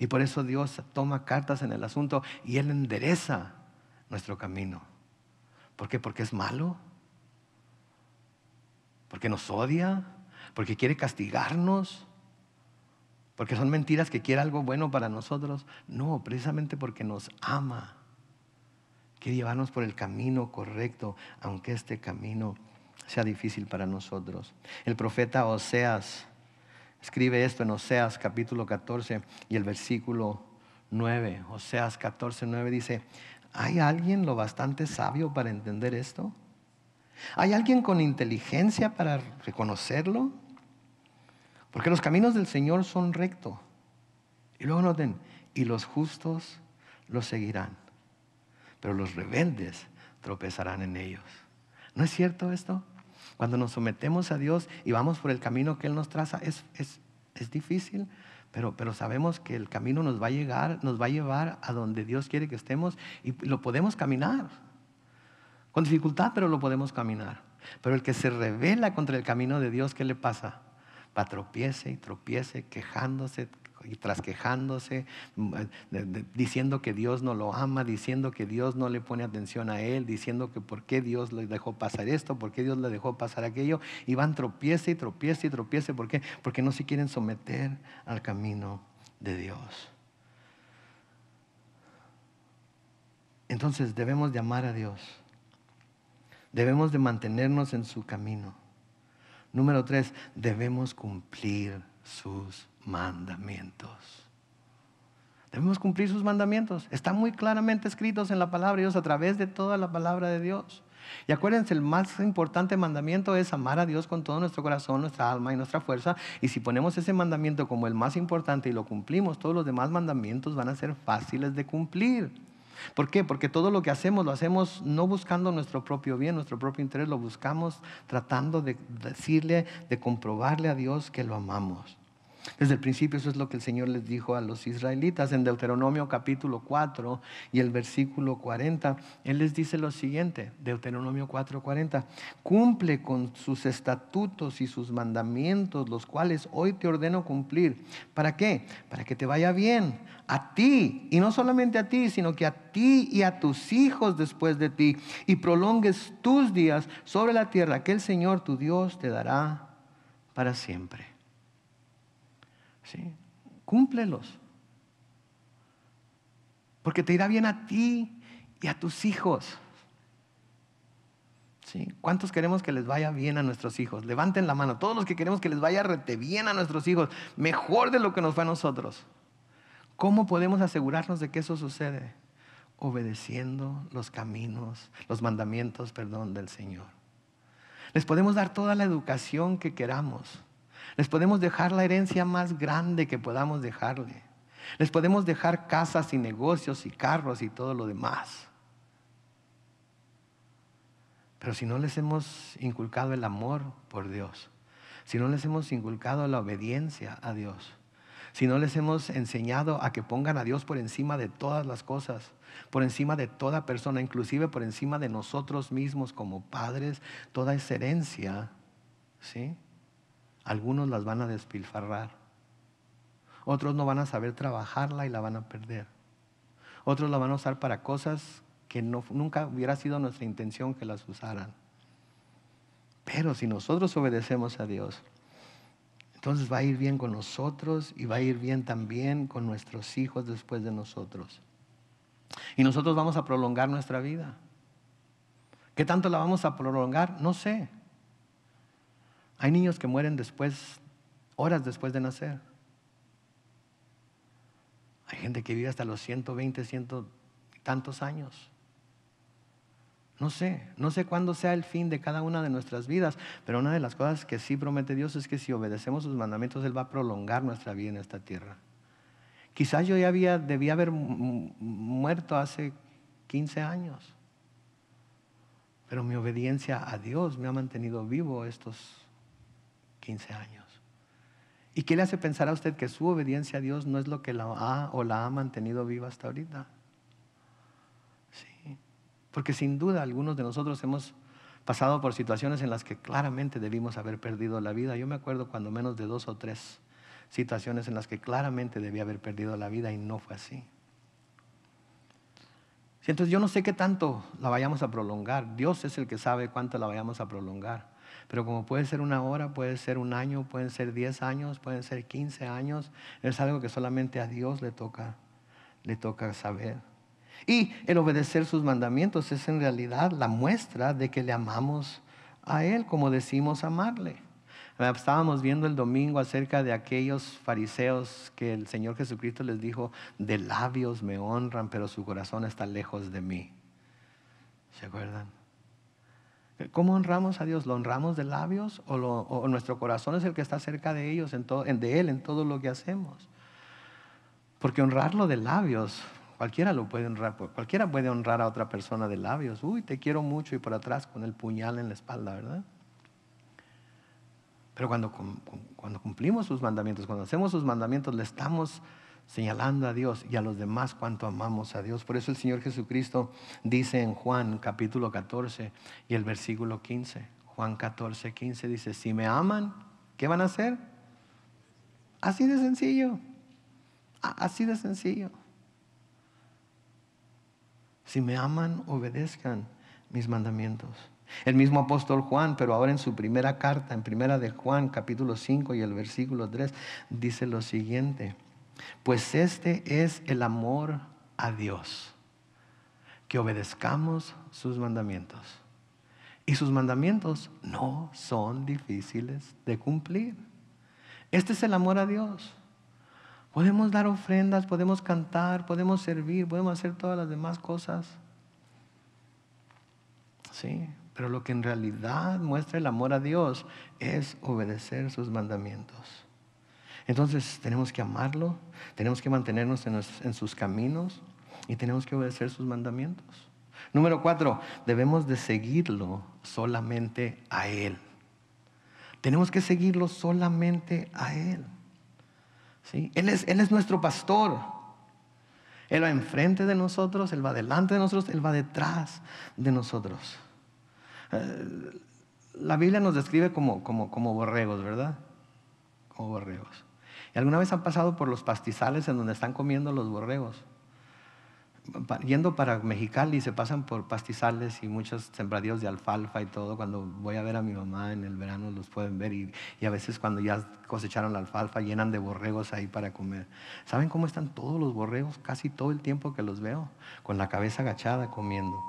Y por eso Dios toma cartas en el asunto y Él endereza nuestro camino. ¿Por qué? Porque es malo. Porque nos odia. Porque quiere castigarnos. Porque son mentiras que quiere algo bueno para nosotros. No, precisamente porque nos ama. Quiere llevarnos por el camino correcto, aunque este camino sea difícil para nosotros. El profeta Oseas escribe esto en Oseas capítulo 14 y el versículo 9. Oseas 14, 9 dice, ¿hay alguien lo bastante sabio para entender esto? ¿Hay alguien con inteligencia para reconocerlo? Porque los caminos del Señor son rectos. Y luego noten, y los justos los seguirán, pero los rebeldes tropezarán en ellos. ¿No es cierto esto? Cuando nos sometemos a Dios y vamos por el camino que Él nos traza, es difícil, pero sabemos que el camino nos va a llevar a donde Dios quiere que estemos y lo podemos caminar. Con dificultad, pero lo podemos caminar. Pero el que se rebela contra el camino de Dios, ¿qué le pasa? Va tropiece y tropiece, quejándose y tras quejándose, diciendo que Dios no lo ama, diciendo que Dios no le pone atención a él, diciendo que por qué Dios le dejó pasar esto, por qué Dios le dejó pasar aquello, y van tropiece y tropiece y tropiece. ¿Por qué? Porque no se quieren someter al camino de Dios. Entonces debemos de amar a Dios, debemos de mantenernos en su camino. Número 3, debemos cumplir sus mandamientos. Debemos cumplir sus mandamientos. Están muy claramente escritos en la palabra de Dios a través de toda la palabra de Dios. Y acuérdense, el más importante mandamiento es amar a Dios con todo nuestro corazón, nuestra alma y nuestra fuerza. Y si ponemos ese mandamiento como el más importante y lo cumplimos, todos los demás mandamientos van a ser fáciles de cumplir. ¿Por qué? Porque todo lo que hacemos, lo hacemos no buscando nuestro propio bien, nuestro propio interés, lo buscamos tratando de decirle, de comprobarle a Dios que lo amamos. Desde el principio eso es lo que el Señor les dijo a los israelitas en Deuteronomio capítulo 4 y el versículo 40. Él les dice lo siguiente, Deuteronomio 4:40: cumple con sus estatutos y sus mandamientos, los cuales hoy te ordeno cumplir. ¿Para qué? Para que te vaya bien a ti, y no solamente a ti, sino que a ti y a tus hijos después de ti, y prolongues tus días sobre la tierra que el Señor tu Dios te dará para siempre. ¿Sí? Cúmplelos, porque te irá bien a ti y a tus hijos. ¿Sí? ¿Cuántos queremos que les vaya bien a nuestros hijos? Levanten la mano, todos los que queremos que les vaya rete bien a nuestros hijos, mejor de lo que nos va a nosotros. ¿Cómo podemos asegurarnos de que eso sucede? Obedeciendo los caminos, los mandamientos, del Señor. Les podemos dar toda la educación que queramos. Les podemos dejar la herencia más grande que podamos dejarle. Les podemos dejar casas y negocios y carros y todo lo demás. Pero si no les hemos inculcado el amor por Dios, si no les hemos inculcado la obediencia a Dios, si no les hemos enseñado a que pongan a Dios por encima de todas las cosas, por encima de toda persona, inclusive por encima de nosotros mismos como padres, toda esa herencia, ¿sí? Algunos las van a despilfarrar. Otros no van a saber trabajarla y la van a perder. Otros la van a usar para cosas que nunca hubiera sido nuestra intención que las usaran. Pero si nosotros obedecemos a Dios, entonces va a ir bien con nosotros y va a ir bien también con nuestros hijos después de nosotros. Y nosotros vamos a prolongar nuestra vida. ¿Qué tanto la vamos a prolongar? No sé. Hay niños que mueren horas después de nacer. Hay gente que vive hasta los 120, 100 y tantos años. No sé cuándo sea el fin de cada una de nuestras vidas, pero una de las cosas que sí promete Dios es que si obedecemos sus mandamientos, Él va a prolongar nuestra vida en esta tierra. Quizás yo debía haber muerto hace 15 años, pero mi obediencia a Dios me ha mantenido vivo estos 15 años. ¿Y qué le hace pensar a usted que su obediencia a Dios no es lo que la ha mantenido viva hasta ahorita? Sí. Porque sin duda algunos de nosotros hemos pasado por situaciones en las que claramente debimos haber perdido la vida. Yo me acuerdo cuando menos de 2 o 3 situaciones en las que claramente debía haber perdido la vida y no fue así. Sí, entonces yo no sé qué tanto la vayamos a prolongar. Dios es el que sabe cuánto la vayamos a prolongar. Pero como puede ser 1 hora, puede ser 1 año, pueden ser 10 años, pueden ser 15 años, es algo que solamente a Dios le toca saber. Y el obedecer sus mandamientos es en realidad la muestra de que le amamos a Él como decimos amarle. Estábamos viendo el domingo acerca de aquellos fariseos que el Señor Jesucristo les dijo: de labios me honran, pero su corazón está lejos de mí. ¿Se acuerdan? ¿Cómo honramos a Dios? ¿Lo honramos de labios o nuestro corazón es el que está cerca de ellos, de Él, en todo lo que hacemos? Porque honrarlo de labios, cualquiera lo puede honrar. Cualquiera puede honrar a otra persona de labios. Uy, te quiero mucho, y por atrás con el puñal en la espalda, ¿verdad? Pero cuando cumplimos sus mandamientos, cuando hacemos sus mandamientos, le estamos señalando a Dios y a los demás cuánto amamos a Dios. Por eso el Señor Jesucristo dice en Juan capítulo 14 y el versículo 15, Juan 14, 15 dice: si me aman, ¿qué van a hacer? Así de sencillo, así de sencillo. Si me aman, obedezcan mis mandamientos. El mismo apóstol Juan, pero ahora en su primera carta, en primera de Juan capítulo 5 y el versículo 3, dice lo siguiente: pues este es el amor a Dios, que obedezcamos sus mandamientos. Y sus mandamientos no son difíciles de cumplir. Este es el amor a Dios. Podemos dar ofrendas, podemos cantar, podemos servir, podemos hacer todas las demás cosas. Sí, pero lo que en realidad muestra el amor a Dios es obedecer sus mandamientos. Entonces tenemos que amarlo, tenemos que mantenernos en sus caminos y tenemos que obedecer sus mandamientos. Número 4, debemos de seguirlo solamente a Él. Tenemos que seguirlo solamente a Él. ¿sí? Él es nuestro pastor. Él va enfrente de nosotros, Él va delante de nosotros, Él va detrás de nosotros. La Biblia nos describe como borregos, ¿verdad? Como borregos. ¿Y alguna vez han pasado por los pastizales en donde están comiendo los borregos? Yendo para Mexicali se pasan por pastizales y muchos sembradíos de alfalfa y todo. Cuando voy a ver a mi mamá en el verano los pueden ver y a veces cuando ya cosecharon la alfalfa llenan de borregos ahí para comer. ¿Saben cómo están todos los borregos? Casi todo el tiempo que los veo, con la cabeza agachada comiendo.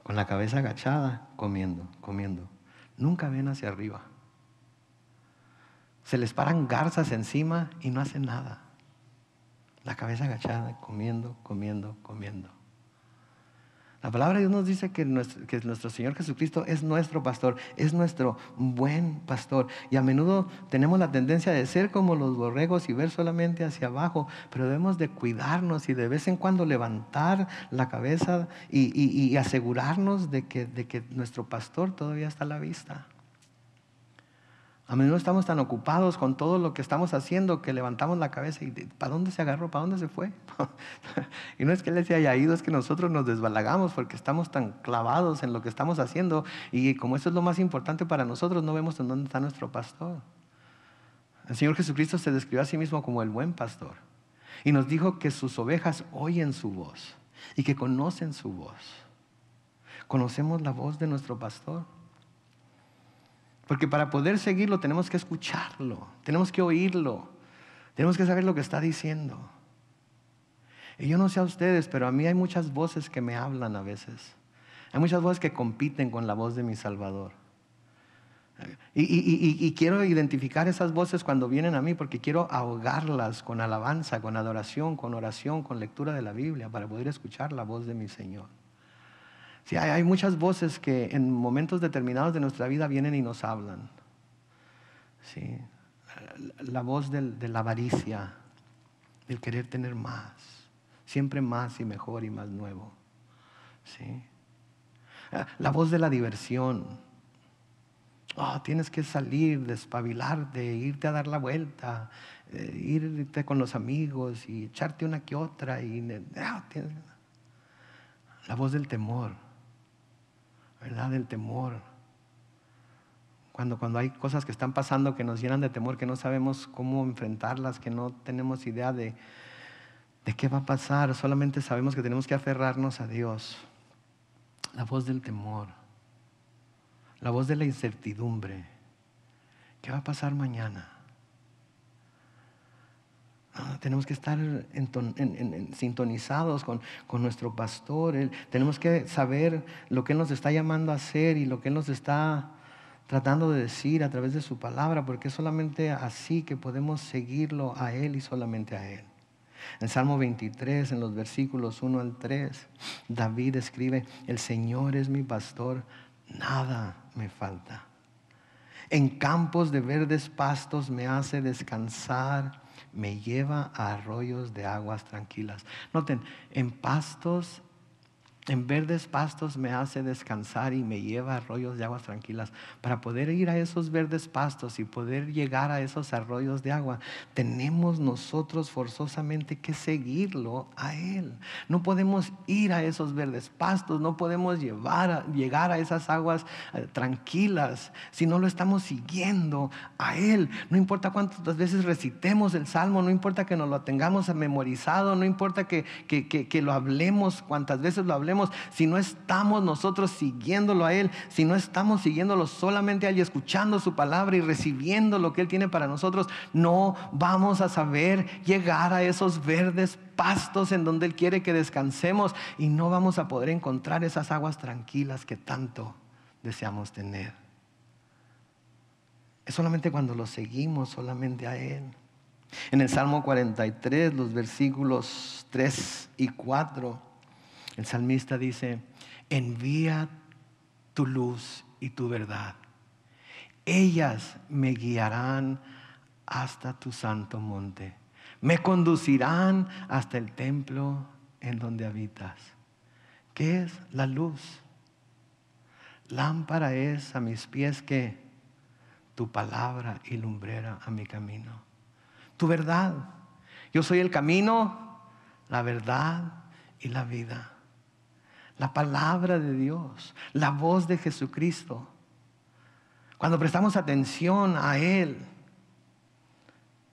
Con la cabeza agachada comiendo. Nunca ven hacia arriba. Se les paran garzas encima y no hacen nada. La cabeza agachada, comiendo. La palabra de Dios nos dice que nuestro Señor Jesucristo es nuestro pastor, es nuestro buen pastor. Y a menudo tenemos la tendencia de ser como los borregos y ver solamente hacia abajo, pero debemos de cuidarnos y de vez en cuando levantar la cabeza y asegurarnos de que nuestro pastor todavía está a la vista. A menudo estamos tan ocupados con todo lo que estamos haciendo que levantamos la cabeza y ¿para dónde se agarró? ¿Para dónde se fue? Y no es que Él se haya ido, es que nosotros nos desbalagamos porque estamos tan clavados en lo que estamos haciendo y como eso es lo más importante para nosotros, no vemos en dónde está nuestro pastor. El Señor Jesucristo se describió a sí mismo como el buen pastor y nos dijo que sus ovejas oyen su voz y que conocen su voz. ¿Conocemos la voz de nuestro pastor? Porque para poder seguirlo tenemos que escucharlo, tenemos que oírlo, tenemos que saber lo que está diciendo. Y yo no sé a ustedes, pero a mí hay muchas voces que me hablan a veces. Hay muchas voces que compiten con la voz de mi Salvador. Y quiero identificar esas voces cuando vienen a mí porque quiero ahogarlas con alabanza, con adoración, con oración, con lectura de la Biblia para poder escuchar la voz de mi Señor. Sí, hay muchas voces que en momentos determinados de nuestra vida vienen y nos hablan. Sí, la voz de la avaricia, del querer tener más, siempre más y mejor y más nuevo. Sí, la voz de la diversión. Tienes que salir, despabilarte, irte a dar la vuelta, irte con los amigos y echarte una que otra. La voz del temor. ¿Verdad? Del temor. Cuando hay cosas que están pasando que nos llenan de temor, que no sabemos cómo enfrentarlas, que no tenemos idea de qué va a pasar, solamente sabemos que tenemos que aferrarnos a Dios. La voz del temor, la voz de la incertidumbre. ¿Qué va a pasar mañana? Tenemos que estar sintonizados con nuestro pastor. Tenemos que saber lo que Él nos está llamando a hacer y lo que Él nos está tratando de decir a través de su palabra, porque es solamente así que podemos seguirlo a Él y solamente a Él. En Salmo 23, en los versículos 1 al 3, David escribe: el Señor es mi pastor, nada me falta. En campos de verdes pastos me hace descansar, me lleva a arroyos de aguas tranquilas. Noten, en verdes pastos me hace descansar y me lleva a arroyos de aguas tranquilas. Para poder ir a esos verdes pastos y poder llegar a esos arroyos de agua, tenemos nosotros forzosamente que seguirlo a Él. No podemos ir a esos verdes pastos, no podemos llegar a esas aguas tranquilas si no lo estamos siguiendo a Él. No importa cuántas veces recitemos el Salmo, no importa que nos lo tengamos memorizado, no importa que lo hablemos, cuántas veces lo hablemos. Si no estamos nosotros siguiéndolo a Él, si no estamos siguiéndolo solamente a Él y escuchando su palabra y recibiendo lo que Él tiene para nosotros, no vamos a saber llegar a esos verdes pastos en donde Él quiere que descansemos y no vamos a poder encontrar esas aguas tranquilas que tanto deseamos tener. Es solamente cuando lo seguimos solamente a Él. En el Salmo 43, los versículos 3 y 4, el salmista dice: envía tu luz y tu verdad. Ellas me guiarán hasta tu santo monte. Me conducirán hasta el templo en donde habitas. ¿Qué es la luz? Lámpara es a mis pies que tu palabra y lumbrera a mi camino. Tu verdad. Yo soy el camino, la verdad y la vida. La palabra de Dios, la voz de Jesucristo. Cuando prestamos atención a Él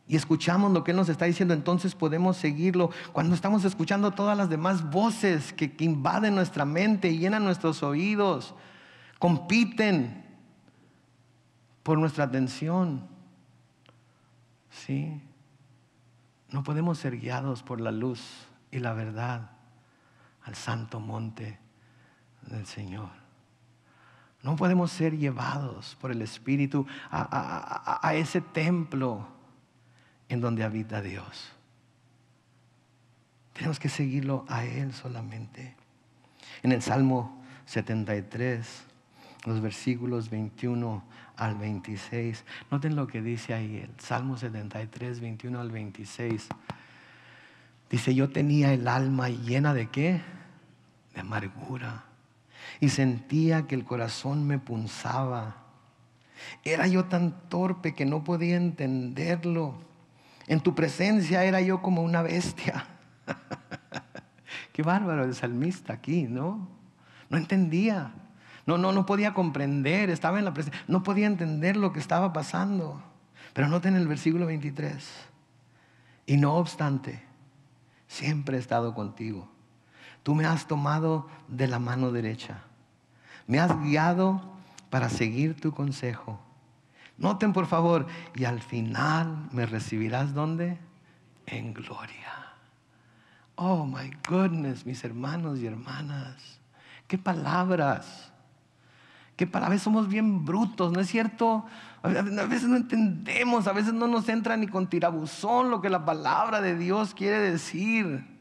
y escuchamos lo que Él nos está diciendo, entonces podemos seguirlo. Cuando estamos escuchando todas las demás voces que invaden nuestra mente y llenan nuestros oídos, compiten por nuestra atención, ¿sí? No podemos ser guiados por la luz y la verdad al santo monte del Señor. No podemos ser llevados por el Espíritu a ese templo en donde habita Dios. Tenemos que seguirlo a Él solamente. En el Salmo 73, los versículos 21 al 26. Noten lo que dice ahí, el Salmo 73, 21 al 26. Dice, yo tenía el alma llena de ¿qué? De amargura. Y sentía que el corazón me punzaba. Era yo tan torpe que no podía entenderlo. En tu presencia era yo como una bestia. Qué bárbaro el salmista aquí, ¿no? No entendía. No podía comprender. Estaba en la presencia. No podía entender lo que estaba pasando. Pero noten el versículo 23. Y no obstante, siempre he estado contigo. Tú me has tomado de la mano derecha. Me has guiado para seguir tu consejo. Noten por favor, y al final me recibirás ¿dónde? En gloria. Oh my goodness, mis hermanos y hermanas. Qué palabras. A veces somos bien brutos, ¿no es cierto? A veces no entendemos, a veces no nos entra ni con tirabuzón lo que la palabra de Dios quiere decir.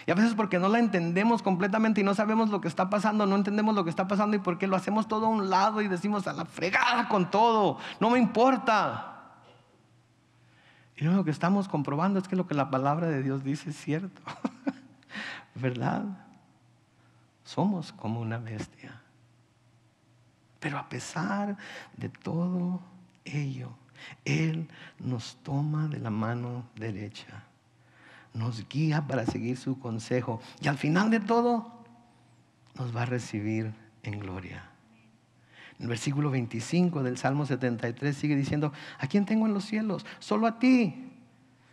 Y a veces porque no la entendemos completamente y no sabemos lo que está pasando, no entendemos lo que está pasando y porque lo hacemos todo a un lado y decimos a la fregada con todo, no me importa. Y lo que estamos comprobando es que lo que la palabra de Dios dice es cierto. ¿Verdad? Somos como una bestia. Pero a pesar de todo ello, Él nos toma de la mano derecha. Nos guía para seguir su consejo. Y al final de todo, nos va a recibir en gloria. El versículo 25 del Salmo 73 sigue diciendo, ¿a quién tengo en los cielos? Solo a ti.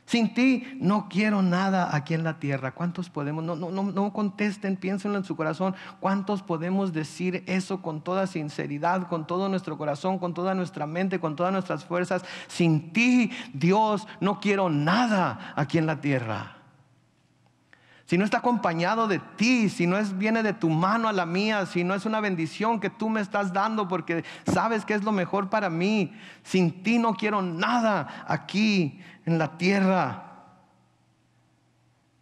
Sin ti no quiero nada aquí en la tierra. ¿Cuántos podemos? No contesten, piénsenlo en su corazón. ¿Cuántos podemos decir eso con toda sinceridad, con todo nuestro corazón, con toda nuestra mente, con todas nuestras fuerzas? Sin ti, Dios, no quiero nada aquí en la tierra. Si no está acompañado de ti, si no viene de tu mano a la mía, si no es una bendición que tú me estás dando porque sabes que es lo mejor para mí, sin ti no quiero nada aquí en la tierra.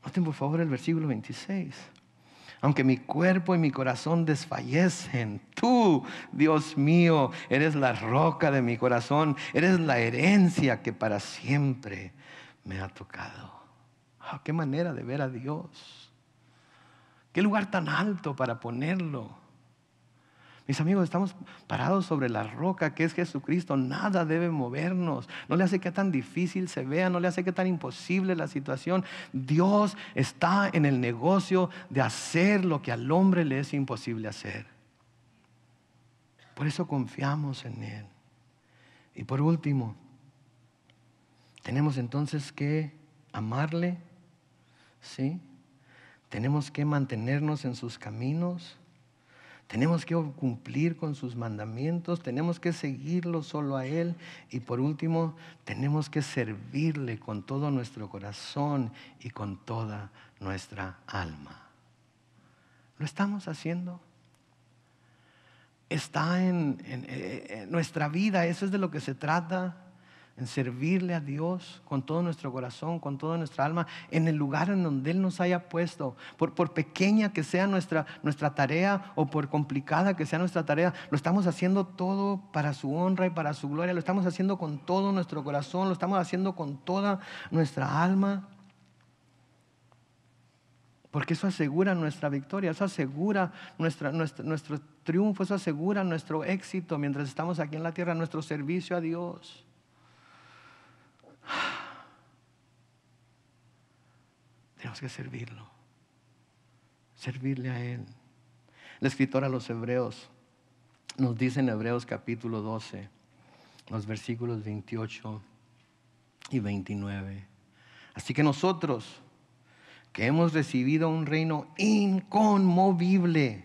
Noten por favor el versículo 26. Aunque mi cuerpo y mi corazón desfallecen, tú, Dios mío, eres la roca de mi corazón, eres la herencia que para siempre me ha tocado. Oh, qué manera de ver a Dios. Qué lugar tan alto para ponerlo. Mis amigos, estamos parados sobre la roca que es Jesucristo. Nada debe movernos. No le hace que tan difícil se vea, no le hace que tan imposible la situación. Dios está en el negocio de hacer lo que al hombre le es imposible hacer. Por eso confiamos en Él. Y por último, tenemos entonces que amarle. ¿Sí? Tenemos que mantenernos en sus caminos. Tenemos que cumplir con sus mandamientos. Tenemos que seguirlo solo a Él. Y por último, tenemos que servirle con todo nuestro corazón y con toda nuestra alma. ¿Lo estamos haciendo? Está en nuestra vida. Eso es de lo que se trata. En servirle a Dios con todo nuestro corazón, con toda nuestra alma, en el lugar en donde Él nos haya puesto. Por pequeña que sea nuestra tarea o por complicada que sea nuestra tarea, lo estamos haciendo todo para su honra y para su gloria. Lo estamos haciendo con todo nuestro corazón, lo estamos haciendo con toda nuestra alma. Porque eso asegura nuestra victoria, eso asegura nuestro triunfo, eso asegura nuestro éxito mientras estamos aquí en la tierra, nuestro servicio a Dios. Tenemos que servirlo, servirle a Él. El escritor a los Hebreos nos dice en Hebreos capítulo 12, los versículos 28 y 29. Así que nosotros, que hemos recibido un reino inconmovible,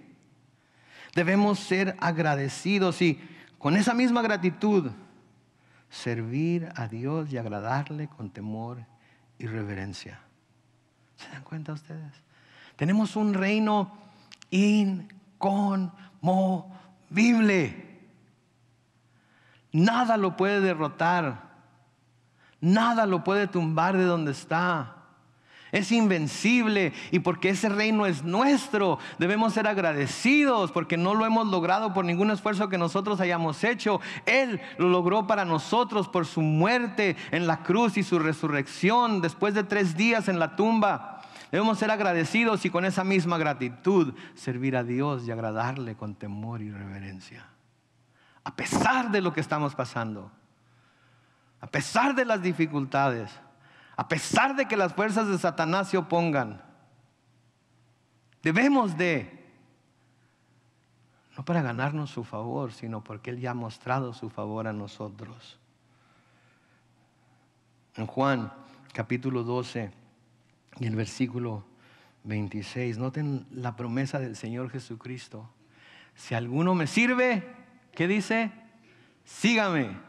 debemos ser agradecidos y con esa misma gratitud servir a Dios y agradarle con temor y reverencia. ¿Se dan cuenta ustedes? Tenemos un reino inconmovible. Nada lo puede derrotar. Nada lo puede tumbar de donde está. Es invencible, y porque ese reino es nuestro, debemos ser agradecidos porque no lo hemos logrado por ningún esfuerzo que nosotros hayamos hecho. Él lo logró para nosotros por su muerte en la cruz y su resurrección después de 3 días en la tumba. Debemos ser agradecidos y con esa misma gratitud servir a Dios y agradarle con temor y reverencia. A pesar de lo que estamos pasando, a pesar de las dificultades, a pesar de que las fuerzas de Satanás se opongan, debemos no para ganarnos su favor, sino porque Él ya ha mostrado su favor a nosotros. En Juan capítulo 12 y el versículo 26, noten la promesa del Señor Jesucristo. Si alguno me sirve, ¿qué dice? Sígame.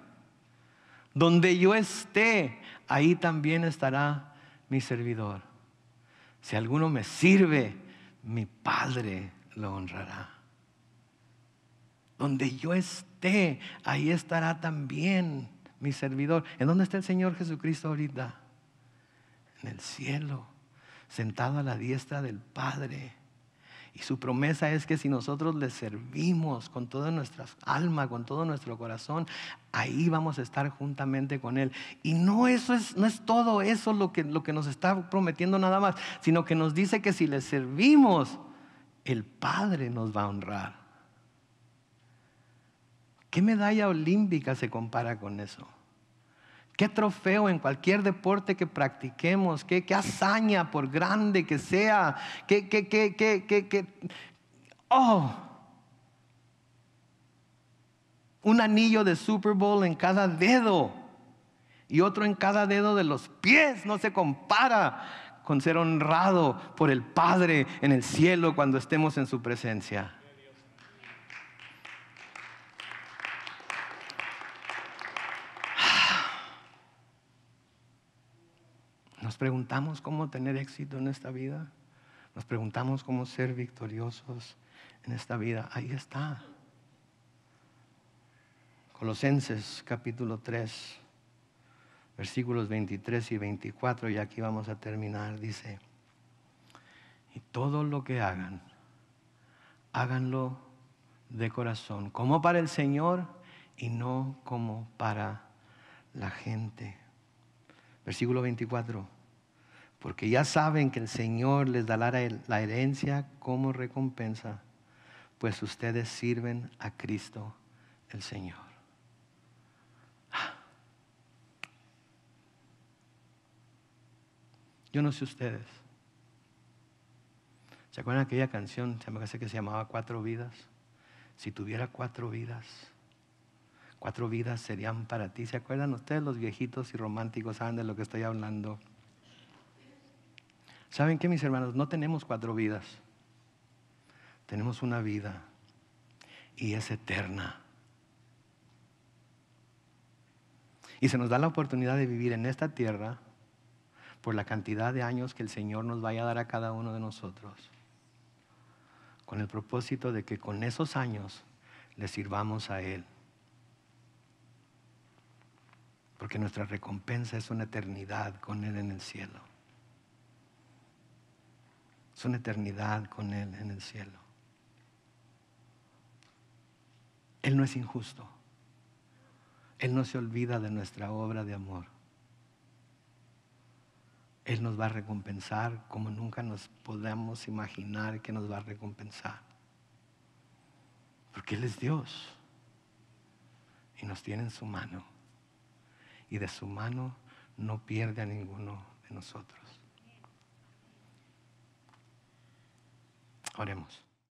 Donde yo esté, ahí también estará mi servidor. Si alguno me sirve, mi Padre lo honrará. Donde yo esté, ahí estará también mi servidor. ¿En dónde está el Señor Jesucristo ahorita? En el cielo, sentado a la diestra del Padre. Y su promesa es que si nosotros le servimos con toda nuestra alma, con todo nuestro corazón, ahí vamos a estar juntamente con Él. Y no es todo eso lo que nos está prometiendo nada más, sino que nos dice que si le servimos, el Padre nos va a honrar. ¿Qué medalla olímpica se compara con eso? ¿Qué trofeo en cualquier deporte que practiquemos? ¿Qué hazaña, por grande que sea? Un anillo de Super Bowl en cada dedo y otro en cada dedo de los pies no se compara con ser honrado por el Padre en el cielo cuando estemos en su presencia. Nos preguntamos cómo tener éxito en esta vida. Nos preguntamos cómo ser victoriosos en esta vida. Ahí está. Colosenses capítulo 3, versículos 23 y 24. Y aquí vamos a terminar. Dice: y todo lo que hagan, háganlo de corazón, como para el Señor y no como para la gente. Versículo 24. Porque ya saben que el Señor les dará la herencia como recompensa, pues ustedes sirven a Cristo el Señor. Yo no sé ustedes. ¿Se acuerdan de aquella canción? Se me parece que se llamaba 4 vidas. Si tuviera 4 vidas, 4 vidas serían para ti. ¿Se acuerdan ustedes, los viejitos y románticos? ¿Saben de lo que estoy hablando? ¿Saben qué, mis hermanos? No tenemos 4 vidas. Tenemos una vida y es eterna. Y se nos da la oportunidad de vivir en esta tierra por la cantidad de años que el Señor nos vaya a dar a cada uno de nosotros, con el propósito de que con esos años le sirvamos a Él. Porque nuestra recompensa es una eternidad con Él en el cielo. Es una eternidad con Él en el cielo. Él no es injusto. Él no se olvida de nuestra obra de amor. Él nos va a recompensar como nunca nos podamos imaginar que nos va a recompensar. Porque Él es Dios y nos tiene en su mano. Y de su mano no pierde a ninguno de nosotros. Oremos.